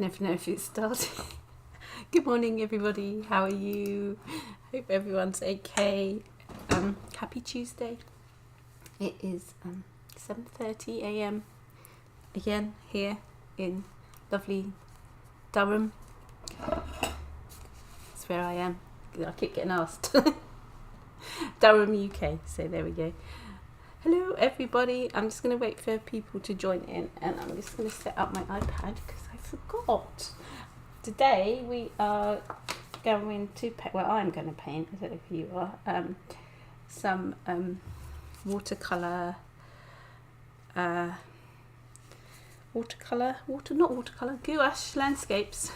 never know if it's starting. Good morning, everybody. How are you? Hope everyone's okay. Happy Tuesday. It is 7:30 a.m. again here in lovely Durham. That's where I am. I keep getting asked. Durham UK. So there we go. Hello, everybody. I'm just going to wait for people to join in, and I'm just going to set up my iPad because I forgot. Today we are going to paint, well, I'm going to paint, I don't know if you are, some watercolour, gouache landscapes.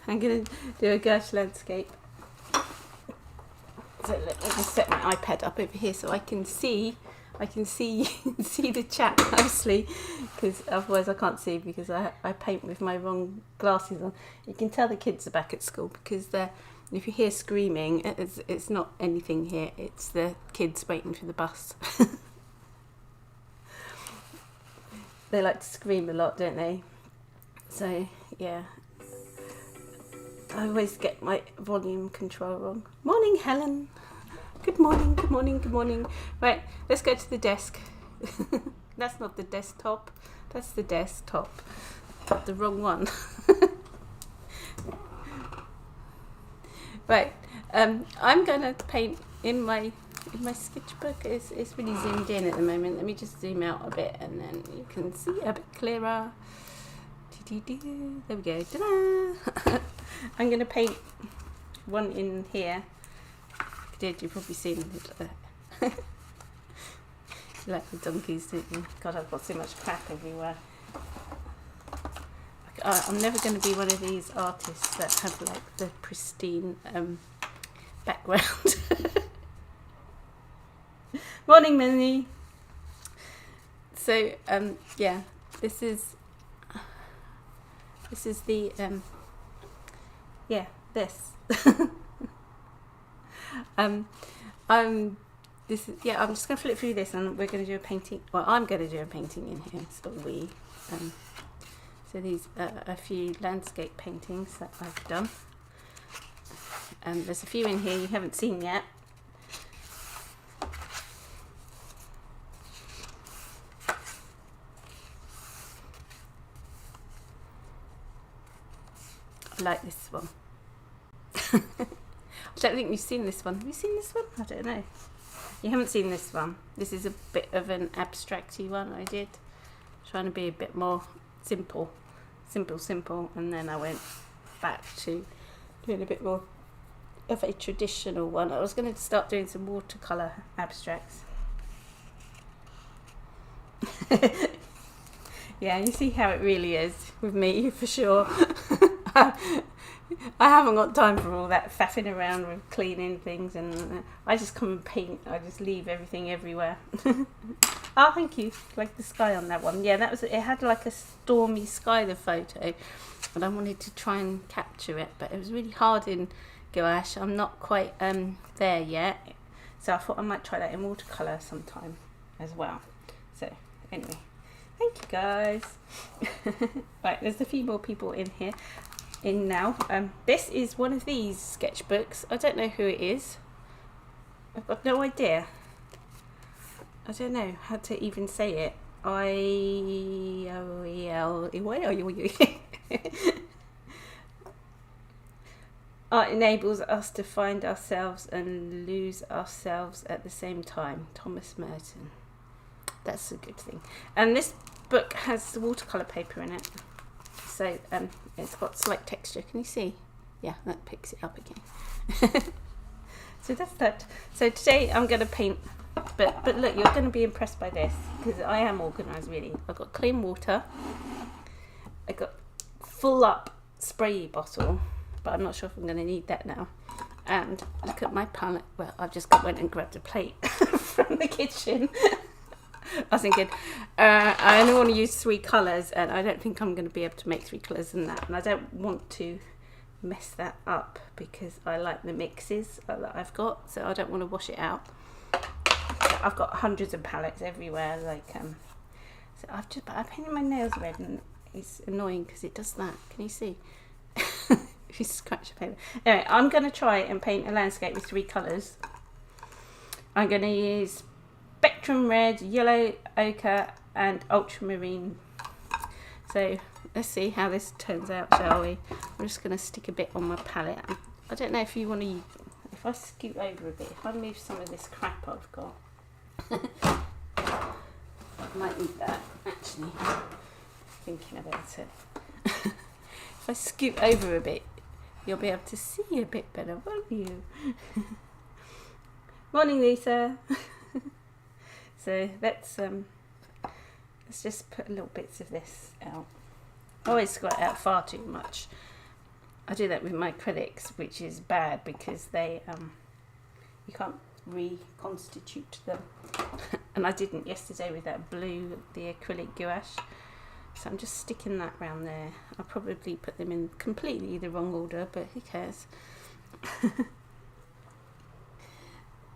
I'm going to do a gouache landscape. So let me just set my iPad up over here so I can see the chat mostly, because otherwise I can't see, because I paint with my wrong glasses on. You can tell the kids are back at school because if you hear screaming, it's not anything here, it's the kids waiting for the bus. They like to scream a lot, don't they? So yeah, I always get my volume control wrong. Morning, Helen. Good morning, good morning, good morning. Right, let's go to the desk. That's not the desktop, that's the desktop. The wrong one. Right, I'm going to paint in my sketchbook. It's really zoomed in at the moment. Let me just zoom out a bit and then you can see a bit clearer. There we go. Ta-da! I'm going to paint one in here. You've probably seen it. Like the donkeys, don't you? God, I've got so much crap everywhere. I'm never going to be one of these artists that have like the pristine background. Morning, Minnie. So yeah, this is the this. I'm just going to flip through this and we're going to do a painting. Well, I'm going to do a painting in here. So these are a few landscape paintings that I've done. There's a few in here you haven't seen yet. I like this one. I don't think you've seen this one. Have you seen this one? I don't know. You haven't seen this one. This is a bit of an abstract-y one I did. Trying to be a bit more simple. And then I went back to doing a bit more of a traditional one. I was going to start doing some watercolour abstracts. Yeah, you see how it really is with me, for sure. I haven't got time for all that faffing around with cleaning things, and I just come and paint. I just leave everything everywhere. Oh, thank you. Like the sky on that one. Yeah, it had like a stormy sky, the photo, and I wanted to try and capture it, but it was really hard in gouache. I'm not quite there yet, so I thought I might try that in watercolour sometime as well. So anyway, thank you guys. Right, there's a few more people in here. Now, this is one of these sketchbooks. I don't know who it is. I've got no idea. I don't know how to even say it. Art enables us to find ourselves and lose ourselves at the same time. Thomas Merton. That's a good thing. And this book has watercolour paper in it. So it's got slight texture. Can you see? Yeah, that picks it up again. So that's that. So today I'm going to paint, but look, you're going to be impressed by this because I am organised really. I've got clean water. I got full up spray bottle, but I'm not sure if I'm going to need that now. And look at my palette. Well, I've just went and grabbed a plate from the kitchen. I was thinking, I only want to use 3 colours, and I don't think I'm going to be able to make 3 colours in that, and I don't want to mess that up because I like the mixes that I've got, so I don't want to wash it out. So I've got hundreds of palettes everywhere, like so I painted my nails red, and It's annoying because it does that. Can you see? If you scratch the paper. Anyway, I'm going to try and paint a landscape with 3 colours. I'm going to use Spectrum Red, Yellow Ochre and Ultramarine. So let's see how this turns out, shall we? I'm just going to stick a bit on my palette. I don't know if you want to, if I scoot over a bit, if I move some of this crap I've got. I might need that, actually, thinking about it. If I scoot over a bit, you'll be able to see a bit better, won't you? Morning, Lisa. So let's just put little bits of this out. I always squirt out far too much. I do that with my acrylics, which is bad because they you can't reconstitute them. And I didn't yesterday with that blue, the acrylic gouache. So I'm just sticking that round there. I'll probably put them in completely the wrong order, but who cares?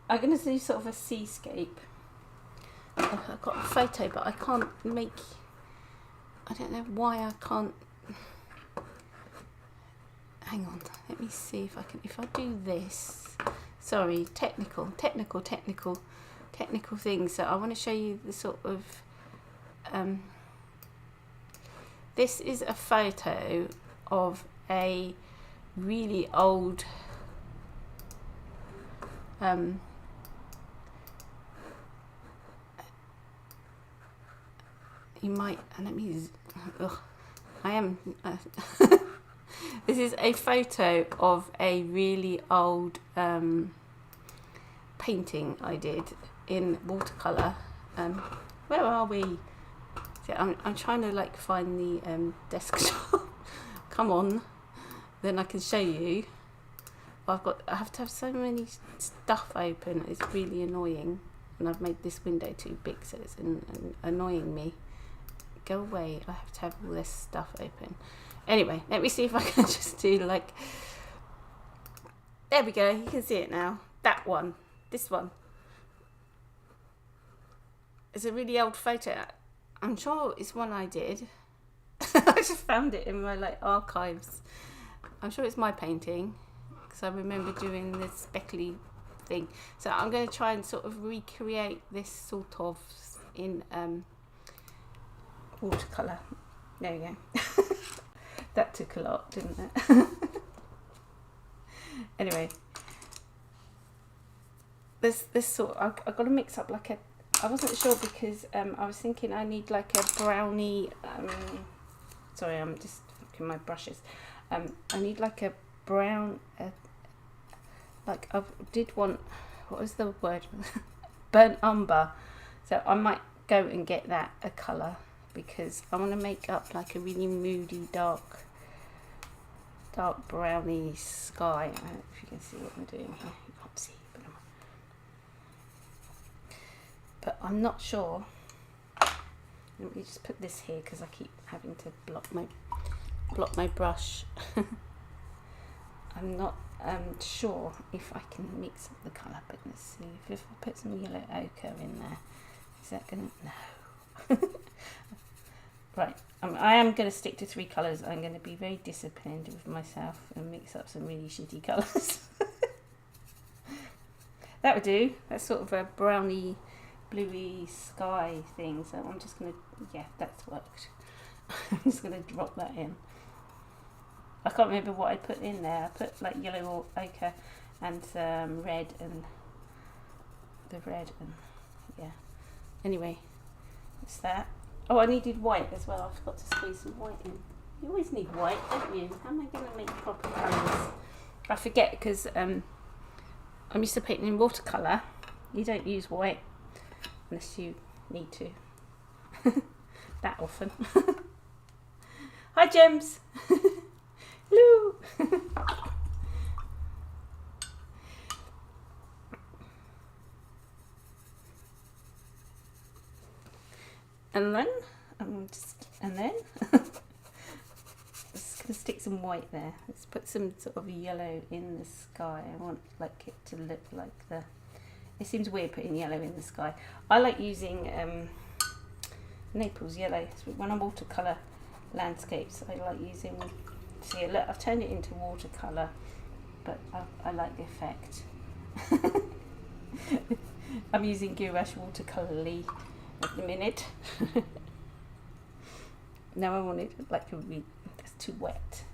I'm going to do sort of a seascape. I've got a photo, but I can't make, I don't know why I can't. Hang on, let me see if I can, if I do this. Sorry, technical things. So I want to show you the sort of, this is a photo of a really old you might, let me, I am, this is a photo of a really old painting I did in watercolour. Where are we? So I'm trying to like find the desktop. Come on, then I can show you. I have to have so many stuff open. It's really annoying, and I've made this window too big, so it's annoying me. Go away, I have to have all this stuff open. Anyway, let me see if I can just do like, there we go, you can see it now. That one, this one. It's a really old photo. I'm sure it's one I did. I just found it in my like archives. I'm sure it's my painting, because I remember doing this speckly thing. So I'm going to try and sort of recreate this sort of in watercolour. There we go. That took a lot, didn't it? Anyway, this sort of, I've got to mix up like a, I wasn't sure because I was thinking I need like a brownie, sorry, I'm just looking at my brushes. I need like a brown, like I did want, what was the word? Burnt umber. So I might go and get that a colour, because I want to make up like a really moody dark browny sky. I don't know if you can see what I'm doing here. You can't see, but I'm not sure. Let me just put this here because I keep having to block my brush. I'm not sure if I can mix up the colour, but let's see if I put some yellow ochre in there. Is that gonna, no. Right, I am going to stick to 3 colours. I'm going to be very disciplined with myself and mix up some really shitty colours. That would do. That's sort of a browny, bluey sky thing. So I'm just going to, yeah, that's worked. I'm just going to drop that in. I can't remember what I put in there. I put like yellow ochre and red and the red and yeah. Anyway, it's that. Oh, I needed white as well. I forgot to squeeze some white in. You always need white, don't you? How am I going to make proper colours? I forget because I'm used to painting in watercolour. You don't use white unless you need to. That often. Hi, Gems. Hello. And then just gonna stick some white there. Let's put some sort of yellow in the sky. I want like it to look like the, it seems weird putting yellow in the sky. I like using Naples yellow. So when I watercolour landscapes. I like using, see look, I've turned it into watercolour, but I like the effect. I'm using gouache watercolourly at the minute. Now I want it like to be, it's too wet.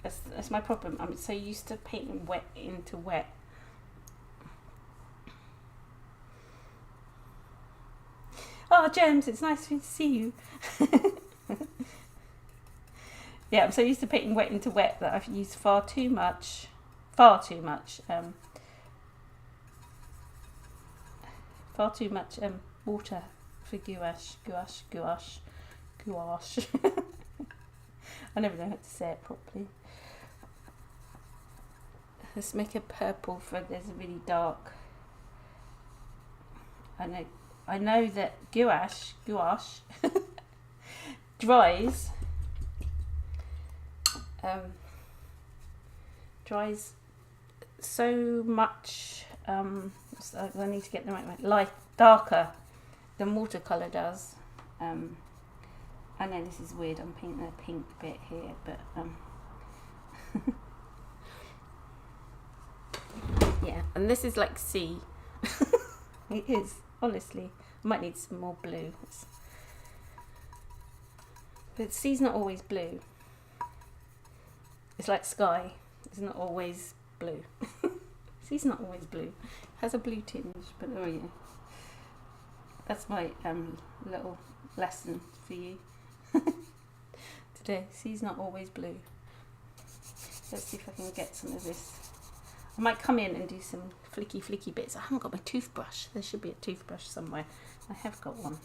That's my problem. I'm so used to painting wet into wet. Oh, James, it's nice to see you. Yeah, I'm so used to painting wet into wet that I've used far too much water for gouache. I never know how to say it properly. Let's make a purple for, there's a really dark. I know that gouache dries so much. So I need to get the right light darker than watercolor does. I know this is weird. I'm painting a pink bit here, but yeah. And this is like sea. It is, honestly. I might need some more blue. But sea's not always blue. It's like sky. It's not always blue. Sea's not always blue. It has a blue tinge, but oh yeah. That's my little lesson for you today. Sea's not always blue. Let's see if I can get some of this. I might come in and do some flicky bits. I haven't got my toothbrush. There should be a toothbrush somewhere. I have got one.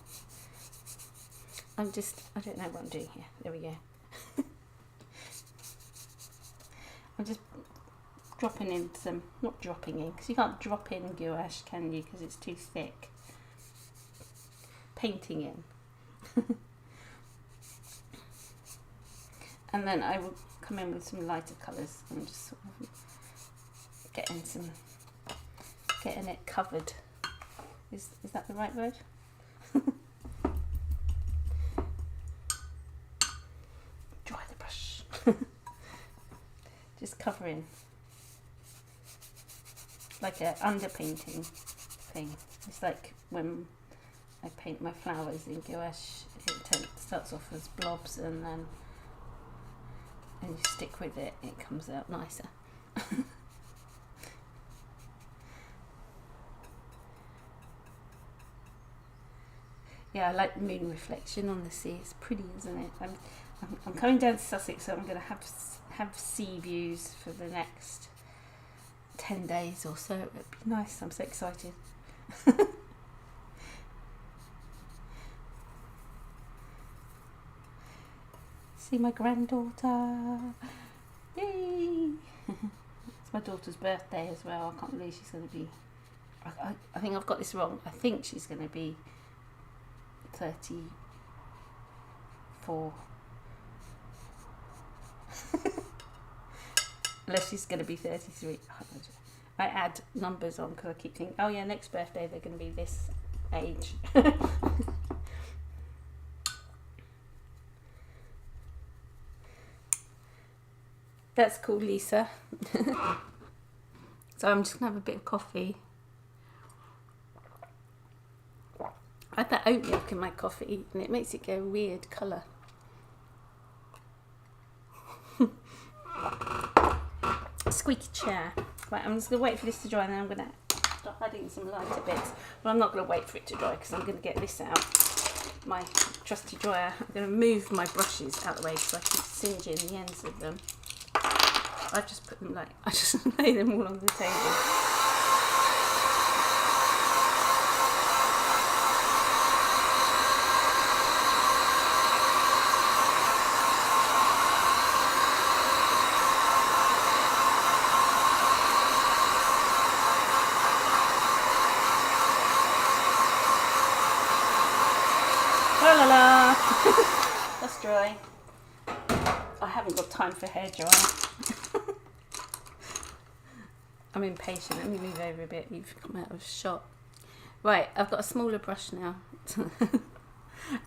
I don't know what I'm doing here. There we go. I'm just dropping in some, not dropping in, because you can't drop in gouache, can you? Because it's too thick. Painting in. And then I will come in with some lighter colours and just sort of getting it covered. Is that the right word? Dry the brush. Just covering, like a underpainting thing. It's like when I paint my flowers in gouache, it starts off as blobs, and then you stick with it, it comes out nicer. Yeah, I like the moon reflection on the sea. It's pretty, isn't it? I'm coming down to Sussex, so I'm going to have sea views for the next 10 days or so. It'd be nice. I'm so excited. See my granddaughter. Yay! It's my daughter's birthday as well. I can't believe she's going to be, I think I've got this wrong. I think she's going to be 34. Unless she's going to be 33. I add numbers on because I keep thinking, oh yeah, next birthday they're going to be this age. That's cool, Lisa. So I'm just going to have a bit of coffee. I had that oat milk in my coffee and it makes it go weird colour. Squeaky chair. Right, I'm just going to wait for this to dry and then I'm going to start adding some lighter bits. But I'm not going to wait for it to dry because I'm going to get this out. My trusty dryer. I'm going to move my brushes out of the way because I keep singeing the ends of them. I just put them I just lay them all on the table. La la la. That's dry. I haven't got time for hair drying. I'm impatient. Let me move over a bit. You've come out of shot. Right, I've got a smaller brush now.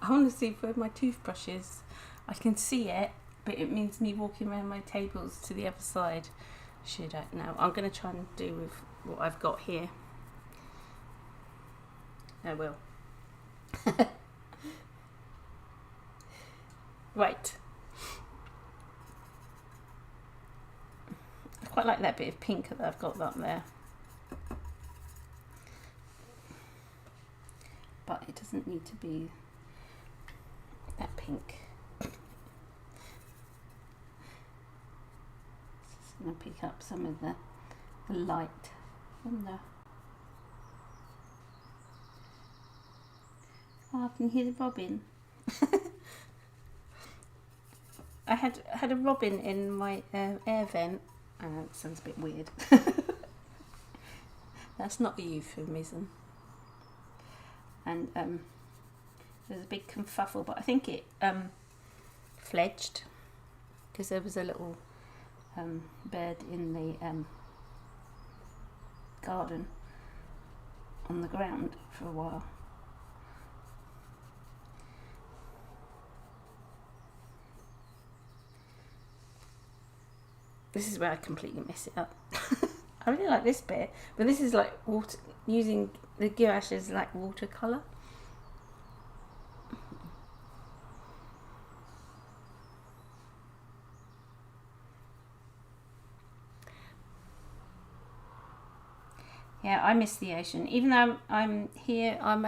I want to see where my toothbrush is. I can see it, but it means me walking around my tables to the other side. Should I? No, I'm going to try and do with what I've got here. I will. Right. I quite like that bit of pink that I've got up there. But it doesn't need to be that pink. Just going to pick up some of the light from the... Oh, I can hear the robin. I had a robin in my air vent. It sounds a bit weird. That's not a euphemism. And there's a big kerfuffle, but I think it fledged because there was a little bird in the garden on the ground for a while. This is where I completely mess it up. I really like this bit, but this is like water, using the gouache as like watercolour. Yeah, I miss the ocean. Even though I'm here, I'm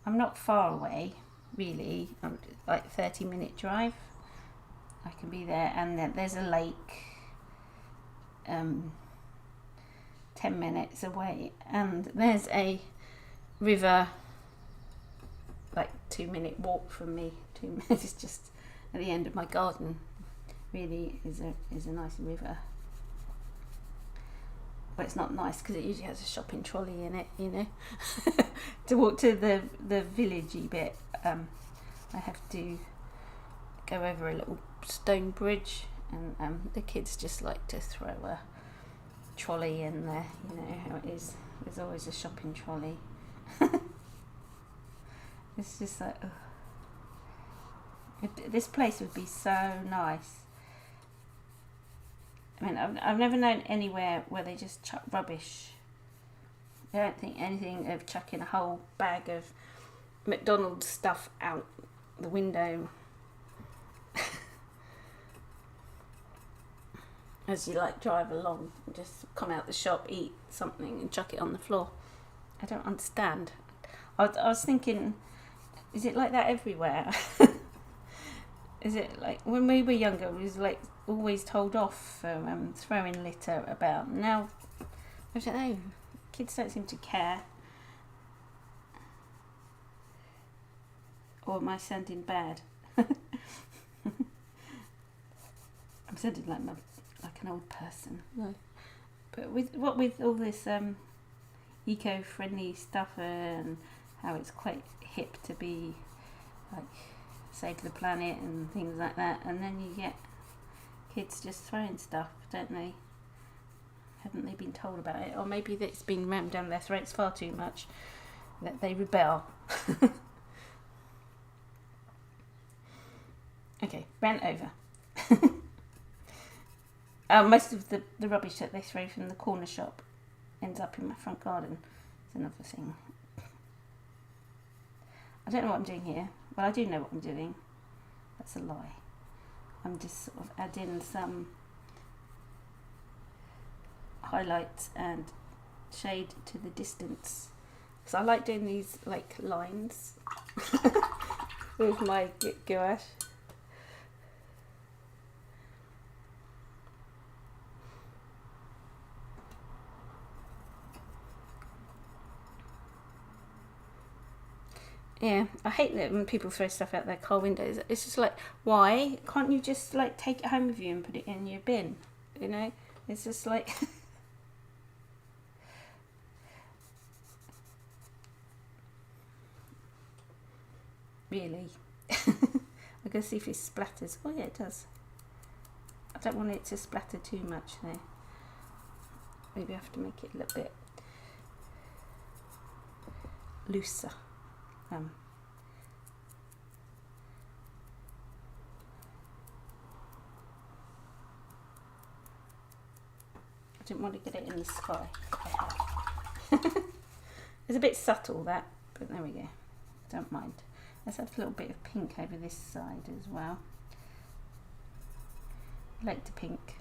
not far away, really. I'm like 30-minute drive. I can be there, and then there's a lake 10 minutes away, and there's a river like 2-minute walk from me. 2 minutes is just at the end of my garden. Really is a nice river, but it's not nice because it usually has a shopping trolley in it, you know. To walk to the villagey bit, I have to go over a little stone bridge, and the kids just like to throw a trolley in there, you know how it is. There's always a shopping trolley. It's just like, this place would be so nice. I mean, I've never known anywhere where they just chuck rubbish. I don't think anything of chucking a whole bag of McDonald's stuff out the window as you like drive along, just come out the shop, eat something and chuck it on the floor. I don't understand. I was thinking, is it like that everywhere? Is it like when we were younger, we was like always told off for throwing litter about? Now, I don't know, kids don't seem to care. Or am I sounding bad? I'm sounding like an old person. No. But with all this eco-friendly stuff and how it's quite hip to be like save the planet and things like that, and then you get kids just throwing stuff, don't they? Haven't they been told about it? Or maybe that it's been rammed down their throats far too much that they rebel. Okay, rant over. Most of the rubbish that they throw from the corner shop ends up in my front garden. It's another thing. I don't know what I'm doing here. Well, I do know what I'm doing. That's a lie. I'm just sort of adding some highlights and shade to the distance. So I like doing these like lines with my gouache. Yeah, I hate that when people throw stuff out their car windows. It's just like, why can't you just like take it home with you and put it in your bin? You know, it's just like really. I'm gonna see if it splatters. Oh yeah, it does. I don't want it to splatter too much there. Maybe I have to make it a little bit looser. didn't want to get it in the sky. It's a bit subtle that, but there we go. Don't mind. Let's add a little bit of pink over this side as well. I like the pink.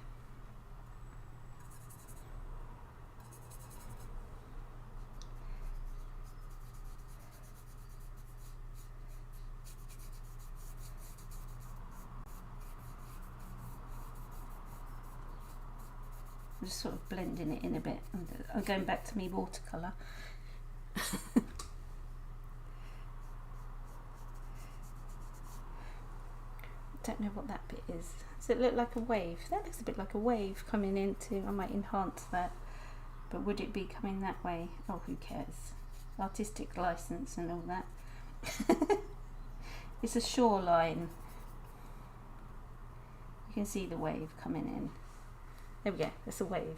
I'm just sort of blending it in a bit. I'm going back to me watercolour. Don't know what that bit is. Does it look like a wave? That looks a bit like a wave coming into. I might enhance that, but would it be coming that way? Oh, who cares? Artistic license and all that. It's a shoreline. You can see the wave coming in. There we go. That's a wave.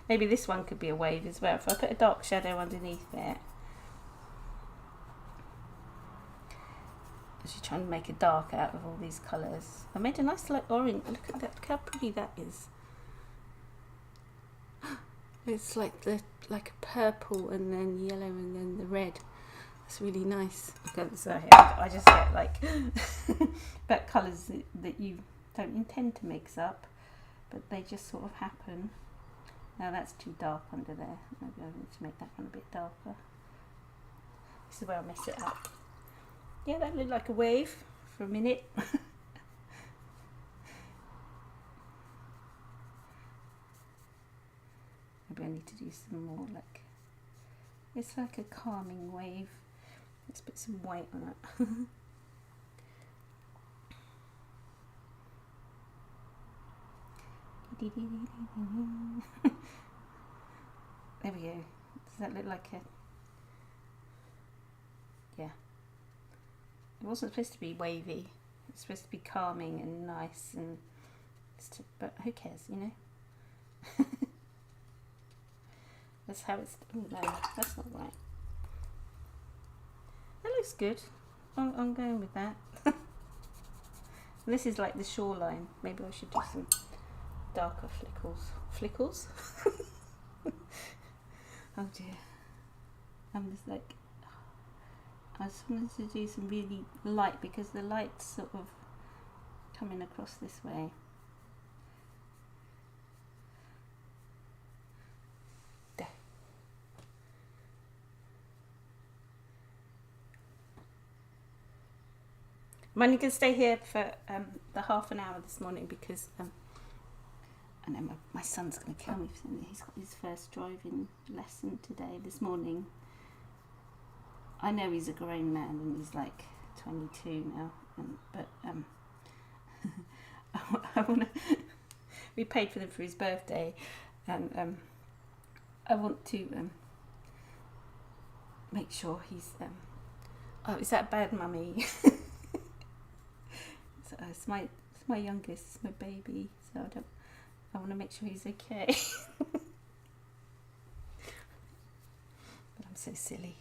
Maybe this one could be a wave as well. If I put a dark shadow underneath it. She's trying to make a dark out of all these colours. I made a nice like orange. Look at that! Look how pretty that is. It's like a purple and then yellow and then the red. It's really nice. So I just get like that colours that you don't intend to mix up, but they just sort of happen. Now that's too dark under there. Maybe I need to make that one a bit darker. This is where I mess it up. Yeah, that looked like a wave for a minute. Maybe I need to do some more like, it's like a calming wave. Let's put some white on it. There we go. Does that look like a, yeah. It wasn't supposed to be wavy. It's supposed to be calming and nice, and but who cares, you know? That's how it's. Oh no, that's not right. That looks good. I'm going with that. This is like the shoreline. Maybe I should do some darker flickles. Oh dear. I'm just like. I just wanted to do some really light because the light's sort of coming across this way. There. I'm only going to stay here for the half an hour this morning because I know my son's going to kill me. He's got his first driving lesson this morning. I know he's a grown man and he's like 22 now, but I want to. We paid for them for his birthday, and I want to make sure he's. Oh, is that bad, mummy? So, it's my youngest, it's my baby, so I want to make sure he's okay. But I'm so silly.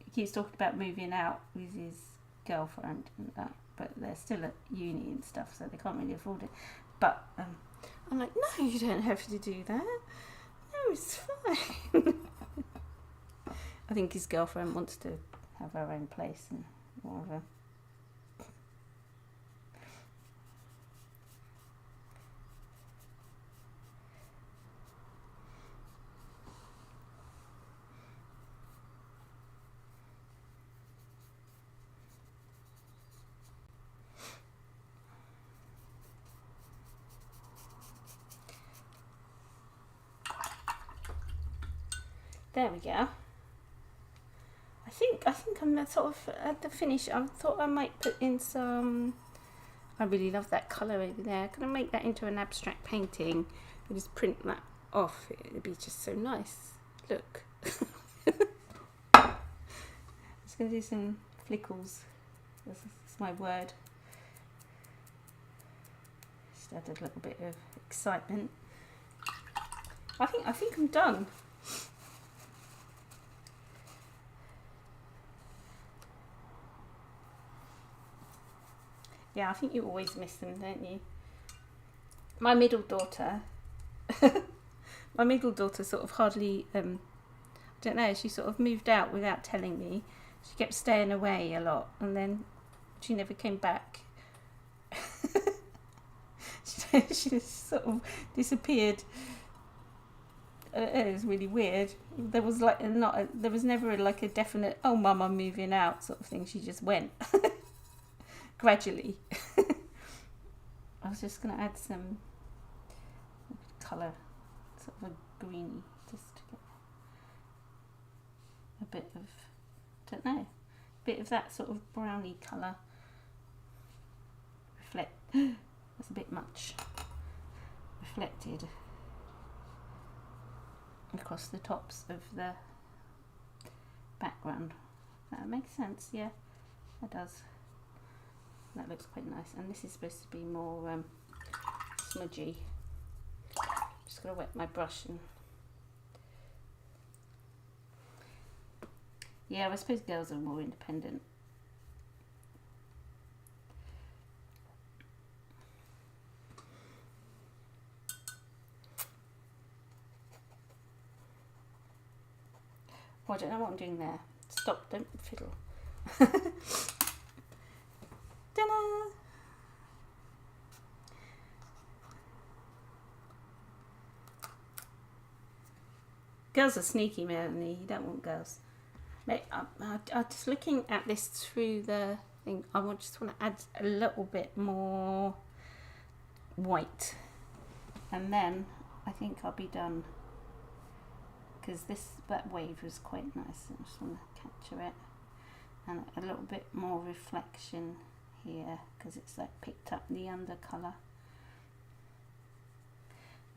He keeps talking about moving out with his girlfriend and that, but they're still at uni and stuff, so they can't really afford it. But I'm like, no, you don't have to do that. No, it's fine. I think his girlfriend wants to have her own place and whatever. There we go. I think I'm sort of at the finish. I thought I might put in some. I really love that colour over there. I'm gonna make that into an abstract painting and just print that off. It'd be just so nice. Look. Just gonna do some flickles. That's my word. Just add a little bit of excitement. I think I'm done. Yeah, I think you always miss them, don't you? My middle daughter, sort of hardly, don't know, she sort of moved out without telling me. She kept staying away a lot, and then she never came back. She just sort of disappeared. It was really weird. There was like there was never like a definite, oh mum, I'm moving out sort of thing. She just went gradually. I was just gonna add some colour, sort of a greeny, just to get a bit of, don't know, a bit of that sort of browny colour. Reflect. That's a bit much. Reflected across the tops of the background. That makes sense, yeah, that does. That looks quite nice. And this is supposed to be more smudgy. Just gonna wet my brush and yeah, I suppose girls are more independent. Oh, I don't know what I'm doing there. Stop, don't fiddle. Ta-da! Girls are sneaky, Melanie. You don't want girls. Mate, I'm just looking at this through the thing. Just want to add a little bit more white. And then I think I'll be done. Because that wave was quite nice. I just want to capture it, and a little bit more reflection here because it's like picked up the under colour.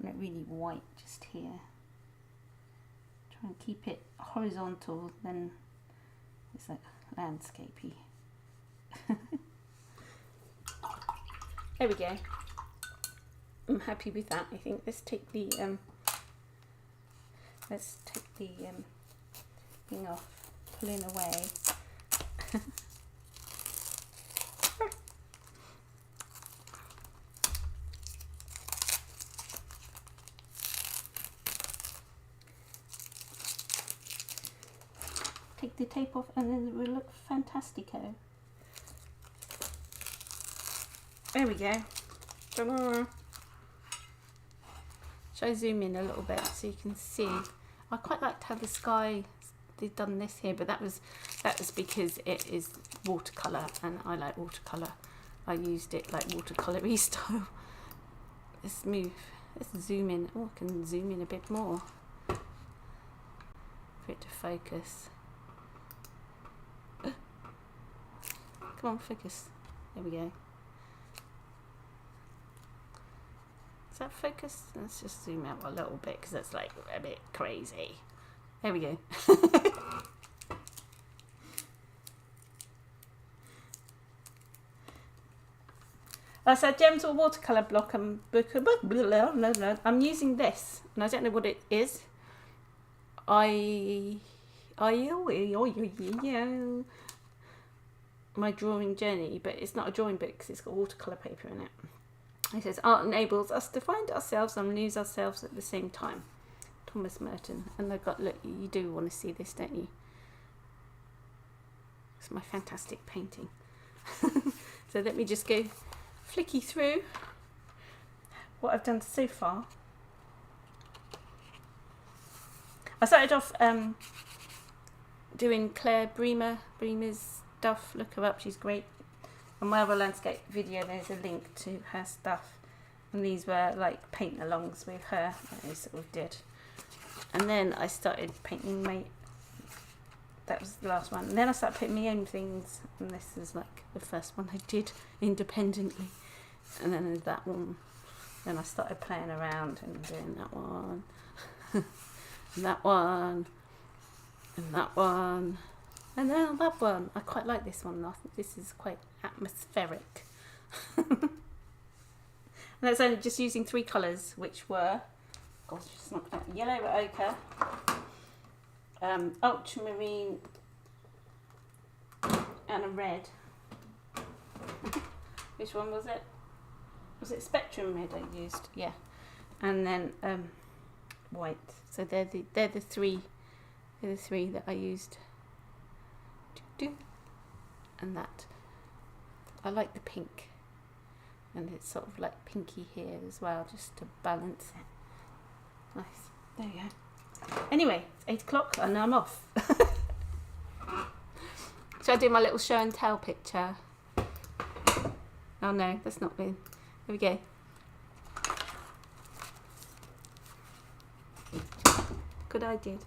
Not really white just here. Try and keep it horizontal, then it's like landscapey. There we go. I'm happy with that. I think let's take the thing off, pulling away. Take the tape off and then it will look fantastico. There we go. Ta-da. Shall I zoom in a little bit so you can see? I quite liked how the sky, they've done this here, but that was because it is watercolour and I like watercolour. I used it like watercolour-y style. Let's move, let's zoom in. Oh, I can zoom in a bit more for it to focus. Come on, focus. There we go. Is that focus? Let's just zoom out a little bit because that's like a bit crazy. There we go. So Gentle watercolour block and book. I'm using this, and I don't know what it is. My drawing journey, but it's not a drawing book because it's got watercolour paper in it. It says art enables us to find ourselves and lose ourselves at the same time. Thomas Merton. And they've got, look, you do want to see this, don't you? It's my fantastic painting. So let me just go flicky through what I've done so far. I started off doing Claire Bremer's stuff. Look her up, she's great. On my other landscape video there's a link to her stuff, and these were like paint alongs with her that I sort of did. And then I started painting that was the last one, and then I started putting my own things, and this is like the first one I did independently. And then there's that one, then I started playing around and doing that one and that one and that one. And then that one, I quite like this one. I think this is quite atmospheric. And that's only just using 3 colours, which were, gosh, just knocked out, yellow ochre, ultramarine, and a red. Which one was it? Was it Spectrum Red I used? Yeah. And then white. So they're the three that I used. And that. I like the pink. And it's sort of like pinky here as well, just to balance it. Nice. There you go. Anyway, it's 8 o'clock and I'm off. Shall I do my little show and tell picture? Oh no, that's not me. There we go. Good idea.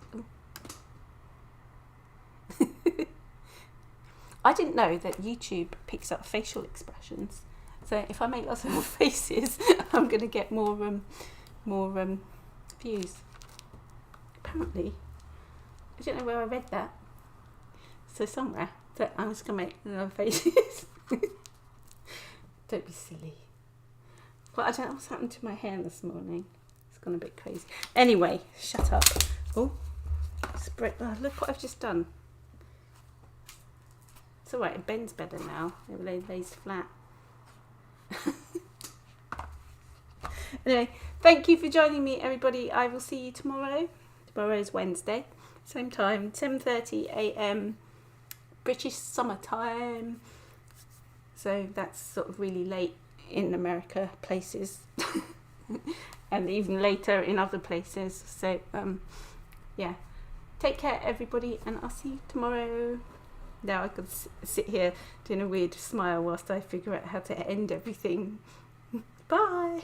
I didn't know that YouTube picks up facial expressions. So if I make lots of faces, I'm going to get more views. Apparently, I don't know where I read that. So somewhere that I'm just going to make faces. Don't be silly. Well, I don't know what's happened to my hair this morning. It's gone a bit crazy. Anyway, shut up. Oh, spray. Oh, look what I've just done. It's alright, it bends better now. It lays flat. Anyway, thank you for joining me, everybody. I will see you tomorrow. Tomorrow is Wednesday, same time, 10:30 a.m. British summertime. So that's sort of really late in America places, and even later in other places. So yeah, take care, everybody, and I'll see you tomorrow. Now I could sit here doing a weird smile whilst I figure out how to end everything. Bye.